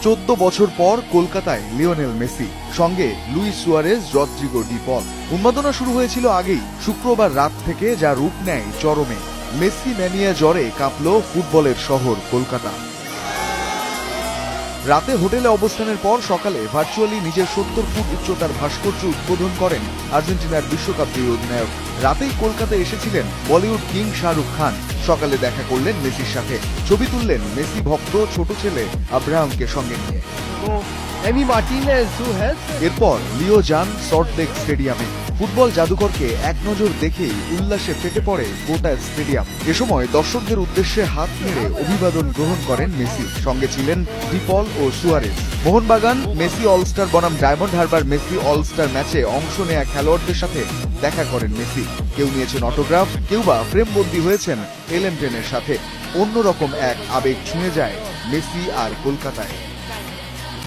14 বছর পর কলকাতায় লিওনেল মেসি, সঙ্গে লুইস সুয়ারেজ, রদ্রিগো ডি পল। উন্মাদনা শুরু হয়েছিল আগেই, শুক্রবার রাত থেকে যা রূপ নেয় চরমে। মেসি ম্যানিয়া জ্বরে কাঁপল ফুটবলের শহর কলকাতা। রাতে হোটেলে অবস্থানের পর সকালে ভার্চুয়ালি নিজের 70 ফুট উচ্চতার ভাস্কর্য উদ্বোধন করেন আর্জেন্টিনার বিশ্বকাপ জয়ী অধিনায়ক। রাতেই কলকাতায় এসেছিলেন বলিউড কিং শাহরুখ খান। সকালে দেখা করলেন মেসির সাথে, ছবি তুললেন মেসি ভক্ত ছোট ছেলে আব্রাহামকে সঙ্গে নিয়ে। এরপর লিও যান সল্টলেক স্টেডিয়ামে। ফুটবল জাদুকরকে এক নজর দেখেই উল্লাসে ফেটে পড়ে গোটা স্টেডিয়াম। এ সময় দর্শকদের উদ্দেশ্যে হাত নেড়ে অভিবাদন গ্রহণ করেন মেসি। সঙ্গে ছিলেন ডিপল ও সুয়ারেজ। মোহনবাগান মেসি অলস্টার বনাম ডায়মন্ড হারবার মেসি অলস্টার ম্যাচে অংশ নেয়া খেলোয়াড়দের সাথে দেখা করেন মেসি। কেউ নিয়েছেন অটোগ্রাফ, কেউ বা প্রেমবন্দী হয়েছেন এলেন টেনের সাথে। অন্যরকম এক আবেগ ছুঁয়ে যায় মেসি আর কলকাতায়।